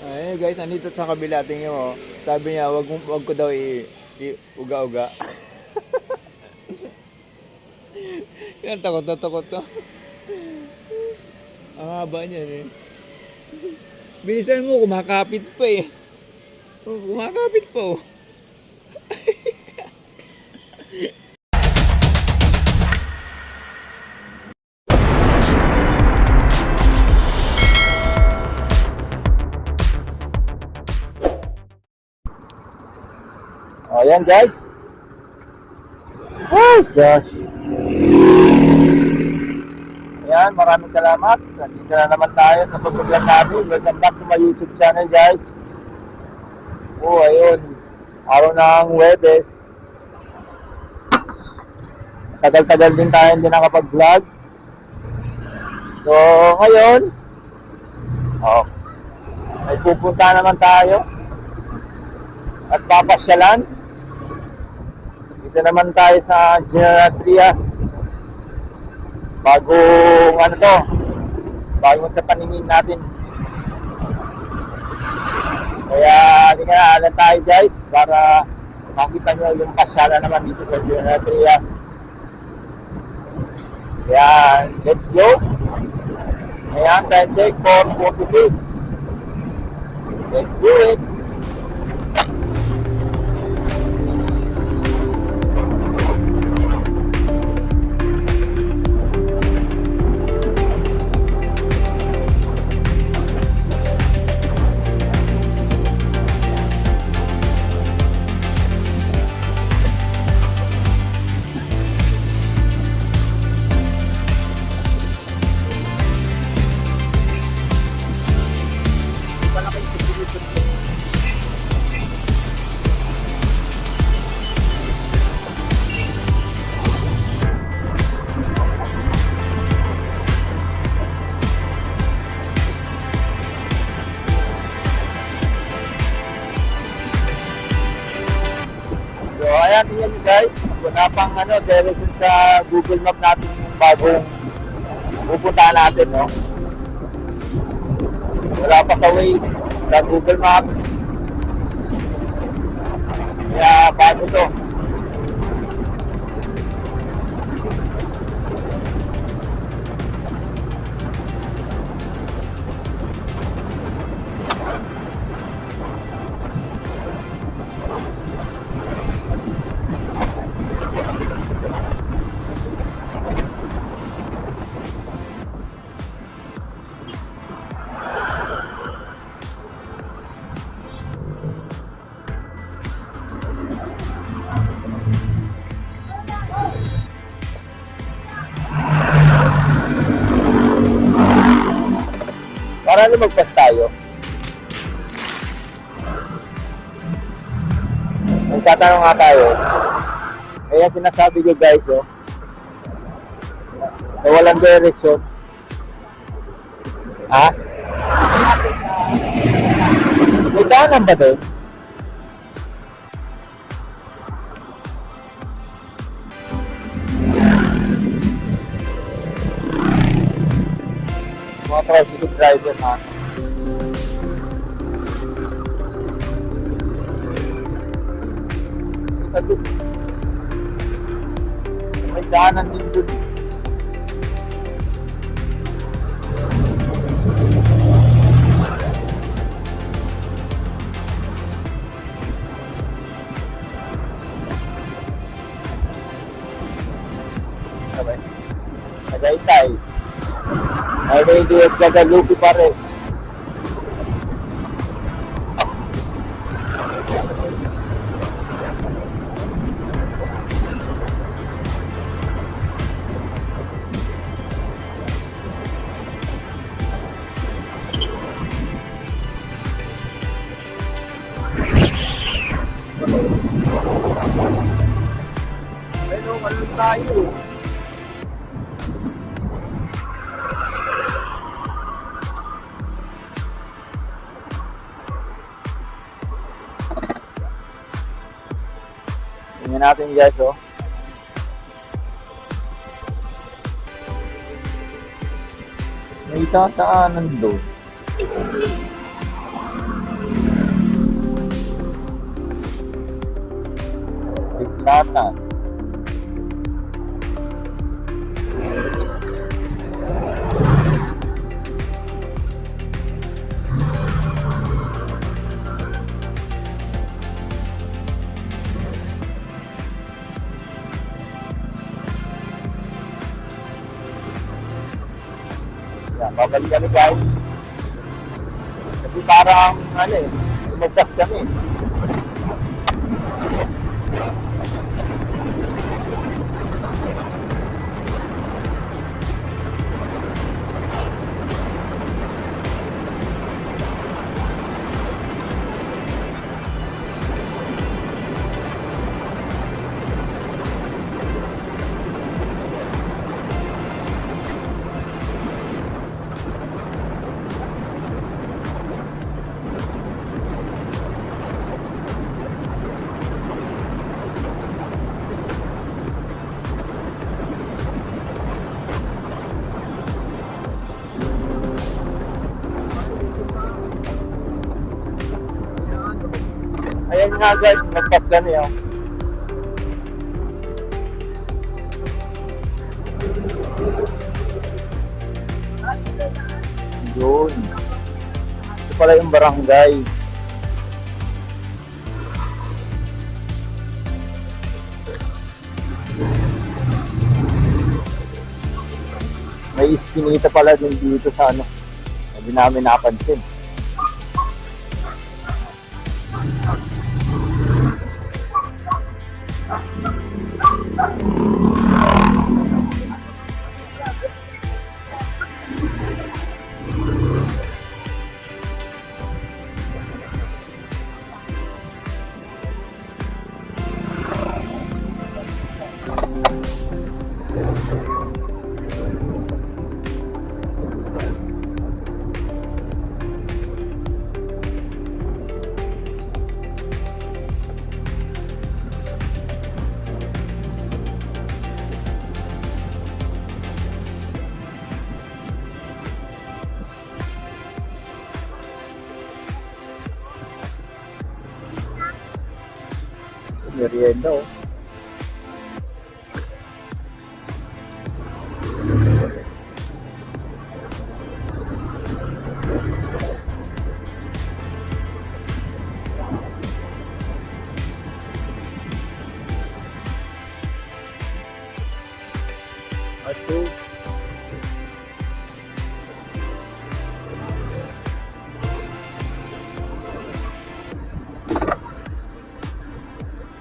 Ay guys, andito sa kabila, tingin mo. Sabi niya, wag ko daw uga-uga. Yan, takot na takot to. Ang haba niyan eh. Bilisan mo, kumakapit pa eh. Kumakapit pa oh. Ayan guys. Oh gosh. Ayan, maraming salamat. Nandito na naman tayo sa pag-vlog natin. Welcome back to my YouTube channel guys. Oh, ayun. Araw ng Huwebes. Tagal-tagal din tayo hindi nakapag-vlog. So, ngayon, may pupunta naman tayo. At papasyalan. Dito naman tayo sa General Trias. Bagong sa paningin natin. Kaya hindi ka na alam tayo guys para makita nyo yung pasyalan naman dito sa General Trias. Kaya let's go. Ayan, time check for 46. Let's do it. So ayan, tingnan nyo guys, wala pang direction sa Google Map natin yung bagong pupuntahan natin, no? Wala pa sa way sa Google Map. Kaya bago to. Para lumagpas tayo. Magtatanong nga tayo. Kaya sinasabi ko guys, na walang direction. Ha? May daanan ba doon? Mga tricycle driver na. May daanan din doon. Okay. Tagaytay. Highway de Guadalupe pa rin. Pero wala tayo. Tingnan natin guys, May tataanan doon. babalik kami guys. Kasi parang ano eh, lumagpas kami. Ayan nga guys, nagpas kami oh. Yun. Ito pala yung barangay. May iskinita pala din dito sa ano. Hindi namin napansin. Merienda oh. Ito.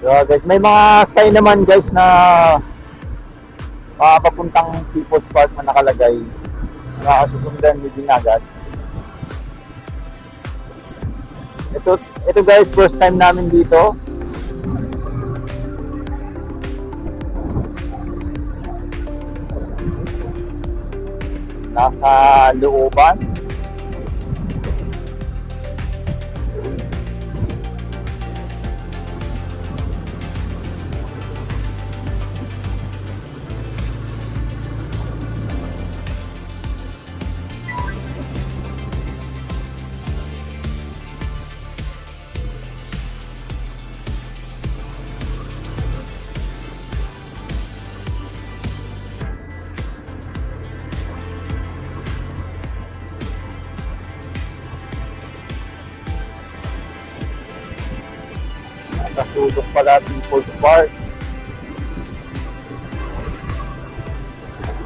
So guys, may mga sign naman guys na papuntang People's Park na nakalagay. Nakasusundan nyo din agad. Ito guys, first time namin dito. Nasa looban. Nakasulok pala People's Park.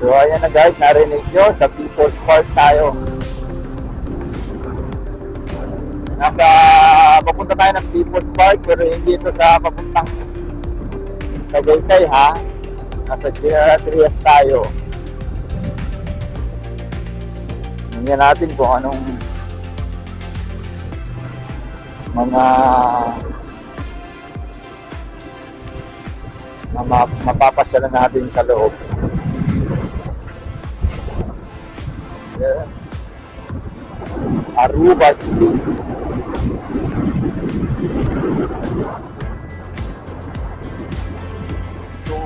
So ayan na guys, narinig nyo, sa People's Park tayo. Papunta tayo ng People's Park, pero hindi ito sa papuntang Tagaytay ha. Nasa General Trias tayo. Tingnan natin kung anong mga mapapasyalan natin sa loob. Yeah. Aruba City. So,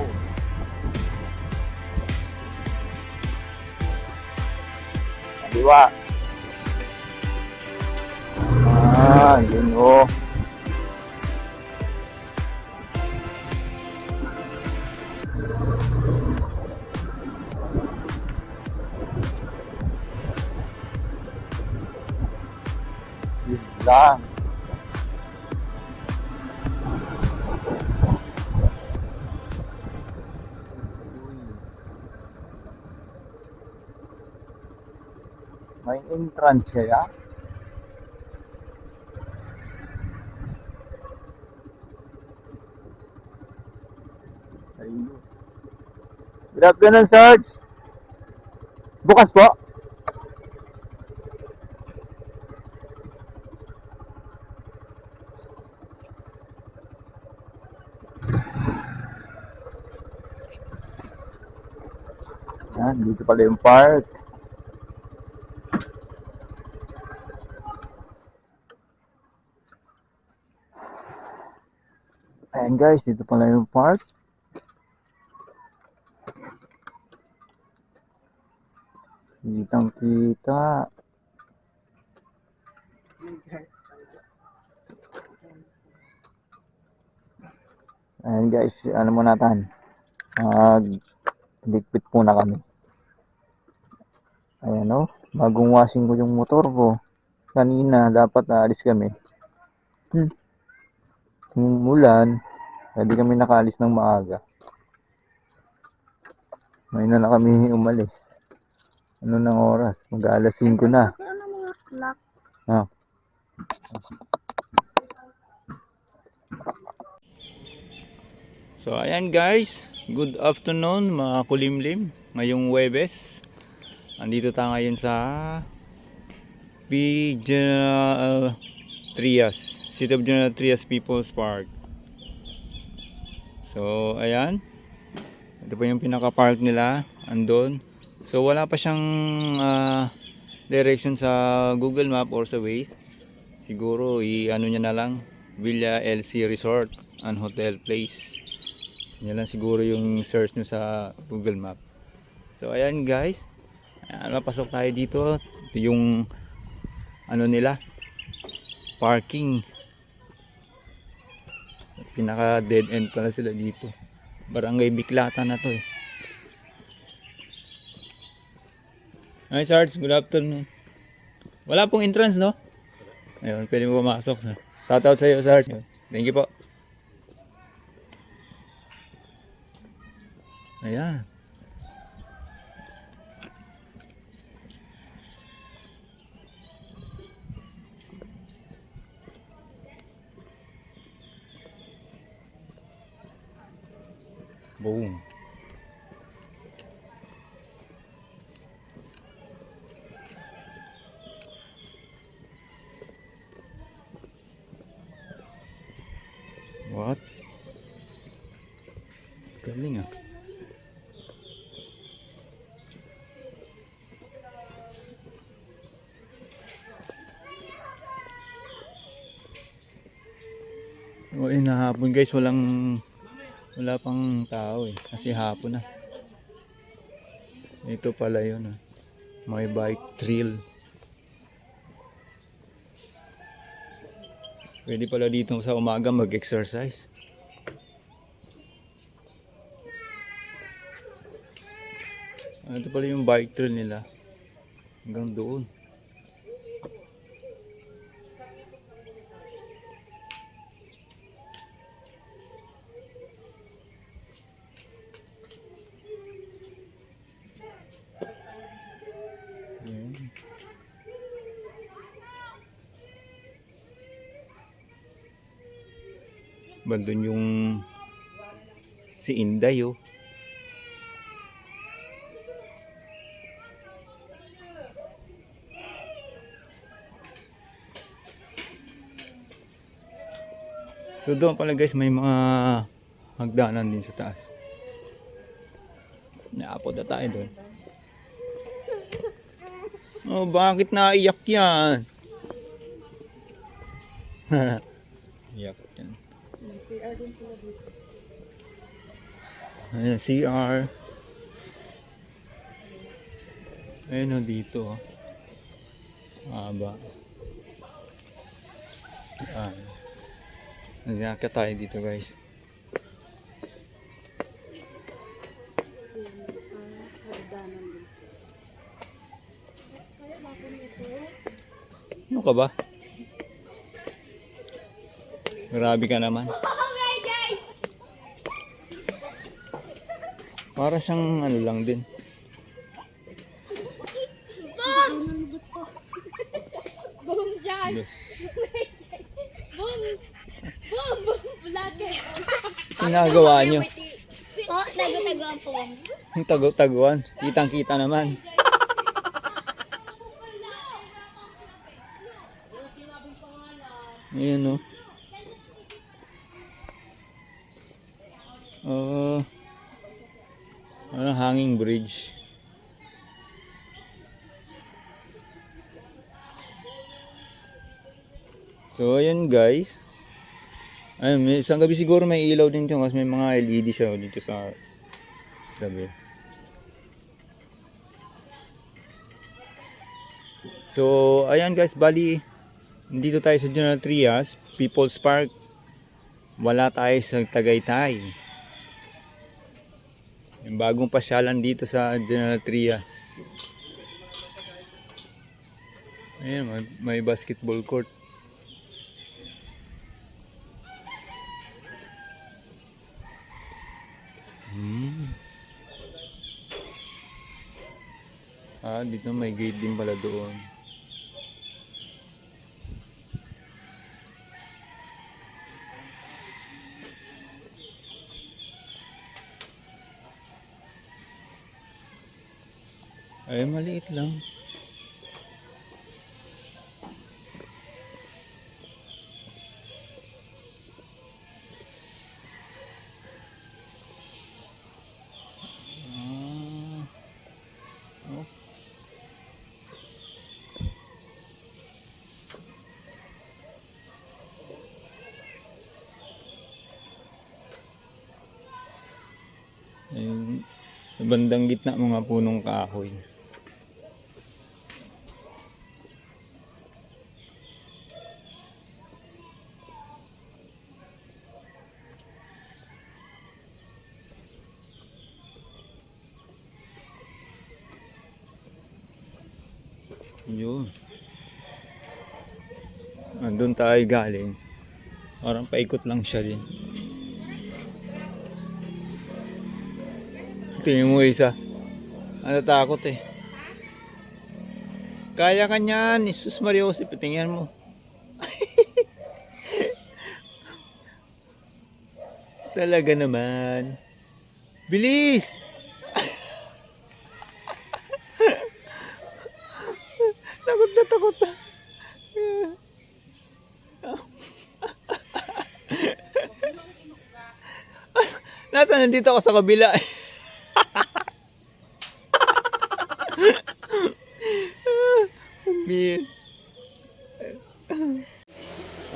diba? Yun o. Yun lang. entrance kaya? Ayun. Good afternoon, Sarge. Bukas po? Dito pala yung park. Ayan guys, dito pala yung park. Kitang kita. Ayan guys, ano muna natin? Ligpit muna kami. Ayan o, bagong washing ko yung motor ko. Kanina, dapat aalis kami. Umulan, hindi kami nakaalis ng maaga. Ngayon na kami umalis. Ano nang oras? Mag-alas 5 na. Ano mga clock? Ah. So ayan guys, good afternoon mga kulimlim. Ngayong Huwebes, andito tayo ngayon sa General Trias, City of General Trias People's Park. So ayan, ito po yung pinaka-park nila, andun. So wala pa siyang direction sa Google Map or sa Waze. Siguro i-ano niya na lang, Villa LC Resort and Hotel Place. Yan lang siguro yung search nyo sa Google Map. So ayan guys, mapasok tayo dito. Ito yung ano nila, parking. Pinaka dead end pala sila dito. Barangay Biklatan na to eh. Hi Sarge, good afternoon. Wala pong entrance no? Ayun, pwede mo pumasok. Shoutout sa iyo Sarge. Thank you po. Ayan. Boom. What? Galing ah. O hapon guys, wala pang tao eh, kasi hapon na. Ito pala yun ah. May bike trail. Pwede pala dito sa umaga mag-exercise. Ito pala yung bike trail nila. Hanggang doon. Bandun yung si Inday oh. So doon pala guys, may mga hagdanan din sa taas. Naapod na tayo doon. Oh, bakit naiyak yan? Iyak yan. CR din sila dito. Ayan, CR. Ayun o dito. Aba. Nagyakit tayo dito guys. Ano ka ba? Grabe ka naman. Para siyang ano lang din. Boom! Boom! Boom! Vlogger! Ginagawa nyo. Oh, tago-tago ang po. Ang tago-taguan. Kitang-kita naman. Ayan o. Ano, hanging bridge. So ayan guys. Ayun, isang gabi siguro may ilaw din dito kasi may mga LED siya dito sa gabi. So ayan guys, bali dito tayo sa General Trias, People's Park. Wala tayo sa Tagaytay. Yung bagong pasyalan dito sa General Trias. Ayan, may basketball court. Dito may gate din pala doon. Ay, maliit lang. Oh. Ayun, sa bandang gitna mga punong kahoy. Yun. Andun tayo galing. Parang paikot lang siya din. Tingin mo isa. Natatakot eh. Kaya ka niyan. Jesus Maria Joseph. Tingnan mo. Talaga naman. Bilis! Takot na takot na. Nasaan? Nandito ako sa kabila. Man.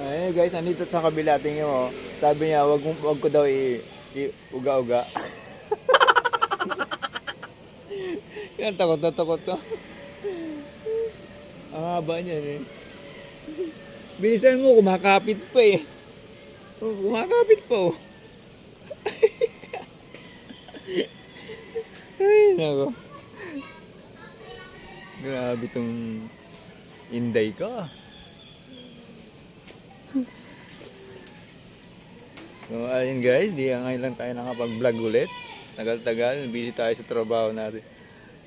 Ay guys, nandito sa kabila. Tingnan mo. Sabi niya, wag ko daw uga-uga. Yan, takot na takot to. Ang haba niyan eh. Bilisan mo, kumakapit pa eh. Kumakapit pa oh. Ay, nako. Grabe tong Inday ka. So ayun guys, ngayon lang tayo nakapag-vlog ulit. Tagal-tagal, busy tayo sa trabaho natin.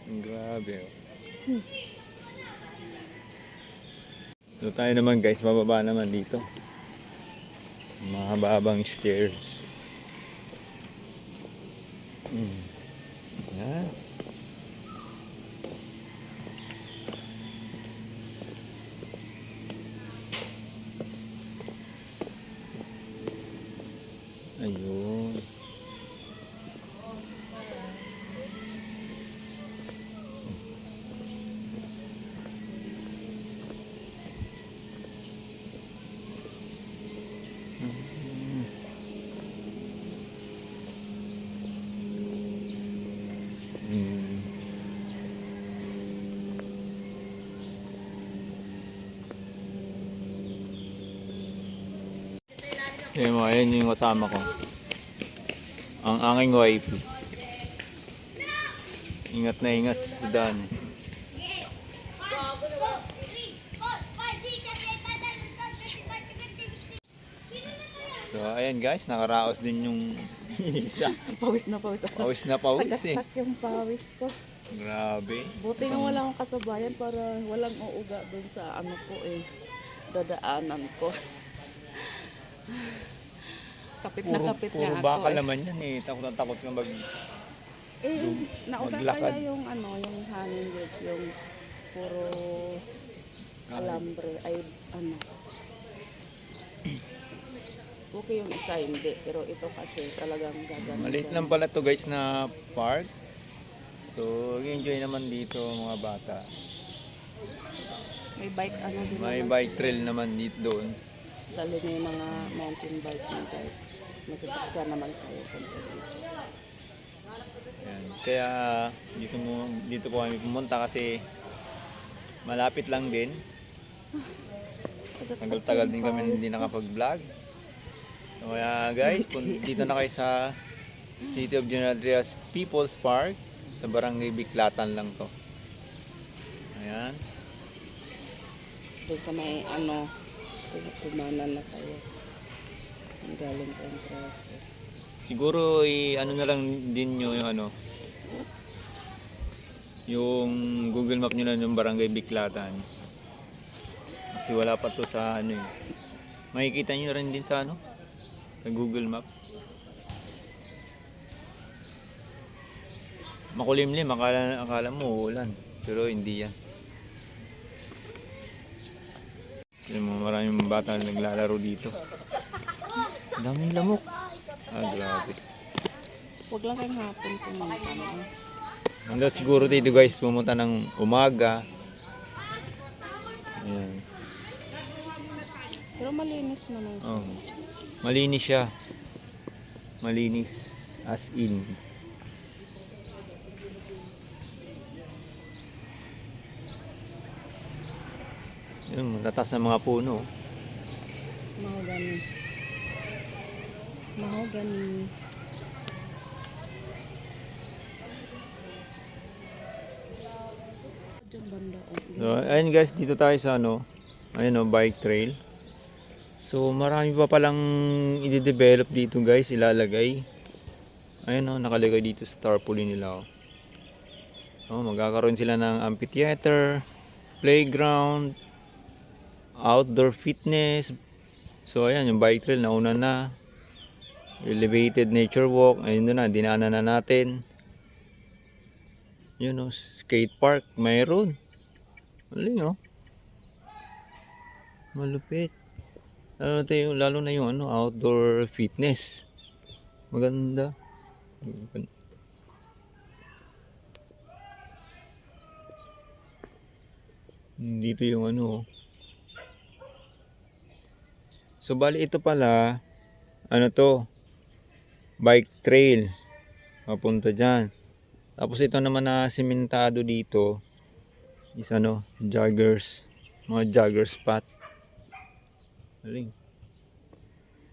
Grabe oh. So tayo naman guys, bababa naman dito. Mahababang stairs. Yan. Ayun. Ayan mo, ayan yung kasama ko. Ang aking wife. Ingat na ingat sa daan eh. So ayan guys, nakaraos din yung isda. Pawis na pawis. Pawis na pawis eh. Tagaktak yung pawis ko. Grabe. Buti nga wala akong kasabayan para walang uuga doon sa ano po eh. dadaanan ko. Kapit na kapit Puro nga ako. bakal naman yan eh. Takot na takot ka mag... Nauga maglakad. kaya yung yung hanging bridge, yung puro alambre, ay okay yung isa, hindi. Pero ito kasi talagang gagawin. Maliit lang pala to guys na park. So, enjoy naman dito mga bata. May bike, din May naman bike sila. trail naman dito doon. Dali na yung mga mountain bike nyo guys. Masasakyan naman kayo punta dito. Ayan. Kaya dito po kami pumunta kasi malapit lang din. Tagal-tagal din kami hindi nakapag-vlog. So, kaya guys, dito na kayo sa City of General Trias People's Park sa Barangay Biklatan lang to. Ayan. Doon sa may kumanan na kayo. Ang galing ka yung traso. Siguro na lang din nyo yung yung Google Map nyo lang yung Barangay Biklatan. Kasi wala pa to sa makikita nyo rin din sa sa Google Map. Makulimlim, akala mo uulan, pero hindi yan. Kasi maraming bata na naglalaro dito. Daming lamok. Grabe. Huwag lang kayong hapon pumunta mo. Hanggang siguro dito guys, pumunta ng umaga. Ayan. Pero malinis naman siya. Oh. Malinis siya. Malinis as in. Yun, tatas ng mga puno. Mahogany. Mahogany. Diyan banda. So, ayun guys, dito tayo sa bike trail. So, marami pa palang i-develop dito guys, ilalagay. Ayun nakalagay dito sa tarpaulin nila. Magkakaroon sila ng amphitheater, playground, outdoor fitness. So, ayan, yung bike trail nauna na. Elevated nature walk, ayun na, dinaanan na natin. Yun skate park, mayroon. Maling malupit. Lalo na yung outdoor fitness. Maganda. Dito yung So bali ito pala bike trail papunta dyan. Tapos ito naman na simentado dito is joggers, mga joggers spot. Aling.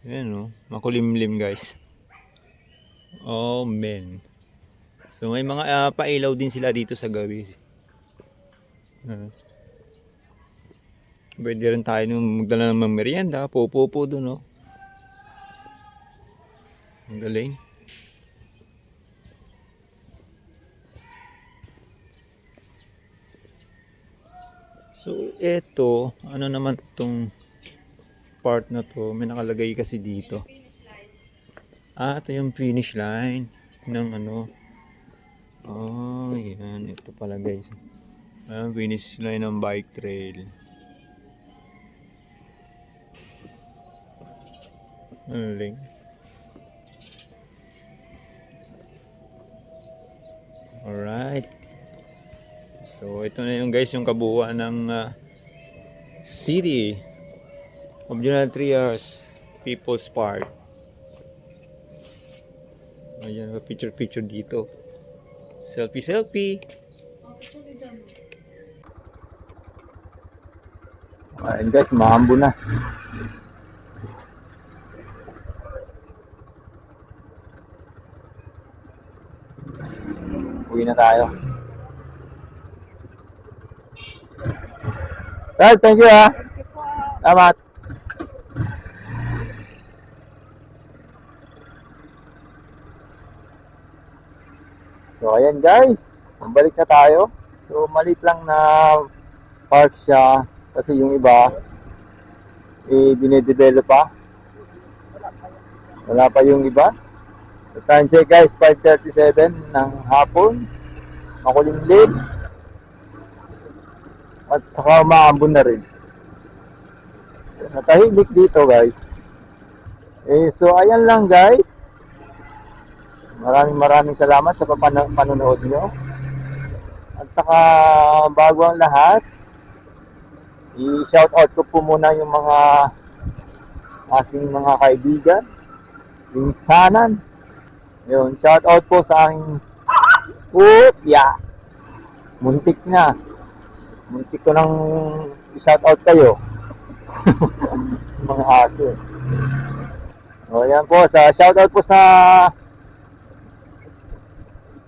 Ayan makulimlim guys. Oh man. So may mga pailaw din sila dito sa gabi. Pwede rin tayo magdala ng merienda, pupo doon Ang galing. So eto, naman tong part na to, may nakalagay kasi dito. Ito yung finish line ng yan, ito pala guys. Finish line ng bike trail. Galing. Alright. So ito na yung guys, yung kabuuan ng City of General Trias People's Park. Ayan, picture dito. Selfie. Ayan guys, maambo na. Uwi na tayo. Well, thank you Salamat. So ayan guys, balik na tayo. So maliit lang na park siya kasi yung iba dinedevelop pa. Wala pa yung iba. So, time check guys, 5:37 ng hapon. Makulimlim. At saka umaambon na rin. Natahimik dito guys. So ayan lang guys. Maraming salamat sa panonood nyo. At saka bago ang lahat, i-shoutout ko po muna yung mga aking mga kaibigan, pinsanan. Yun, shoutout po sa aking muntik na. Muntik ko nang i-shoutout kayo. Mga aso. O yan po, shoutout po sa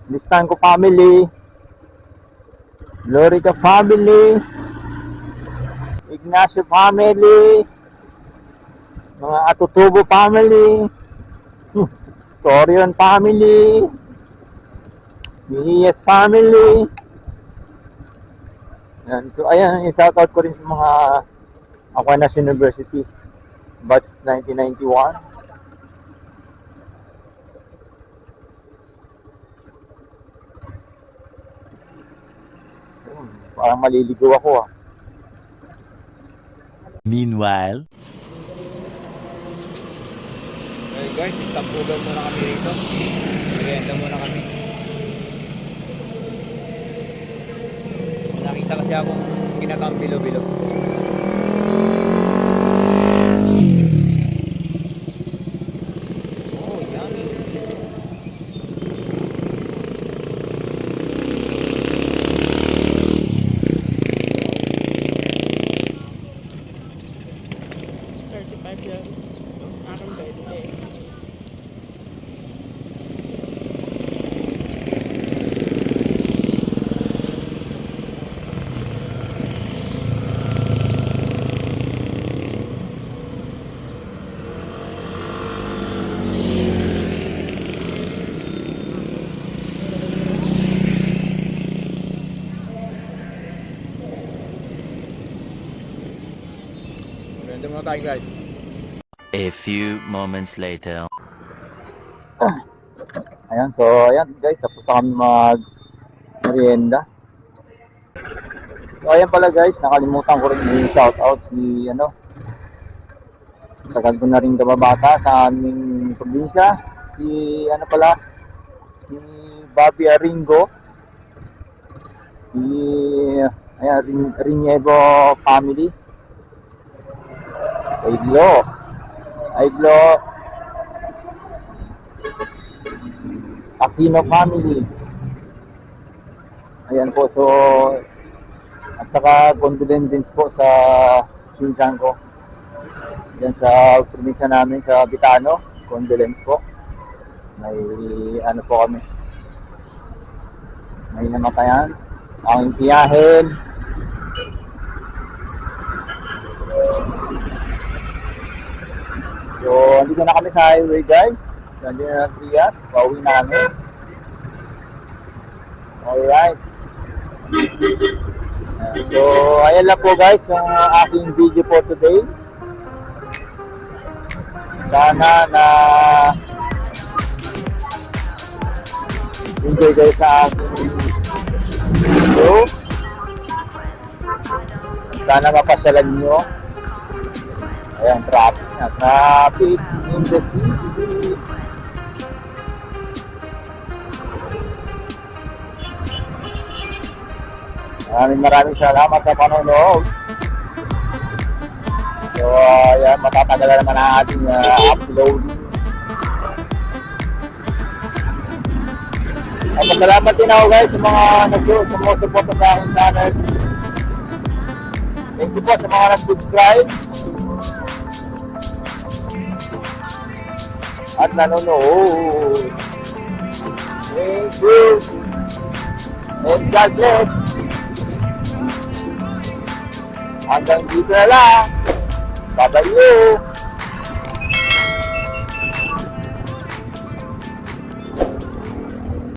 Listanco family, Lorica family, Ignacio family, mga Atutubo family, Torion family, Miyes family. Yan. So ayan, i-shoutout ko rin sa mga Aquinas University batch 1991. Parang maliligaw ako ah. Meanwhile, Okay guys, stop over muna kami rito. Merienda muna kami. Nakita kasi akong ginatang bilo-bilo. Oh, yummy. Merienda muna tayo guys. a few moments later. Ayan, so ayan guys, tapos na kami mag-merienda. So ayan pala guys, nakalimutan ko rin i-shoutout si tagal ko na rin kababata sa aming probinsya, si si Bobby Aringo, si Rinievo family, Aiglo Aquino family. Ayan po, so at saka condolence po sa pinsan ko dyan sa probinsya namin sa Bitano. Condolence po, may po kami, may namatayan, ang tiyahin. So andito na kami sa highway guys, nandiyan na ang Riyadh, pauwi namin. Alright. So, ayan lang po guys yung aking video for today. Sana na enjoy kayo sa aking video. Sana mapasyalan nyo. Ayan, traffic in the city. Maraming salamat sa panonood. So, ayan, matatagalan naman ang ating uploading. At salamat din ako guys sa mga sumusuporta sa aking channel. Thank you po sa mga nag-subscribe at nanonood. Thank you. And God bless. Hanggang dito na lang. Bye-bye you.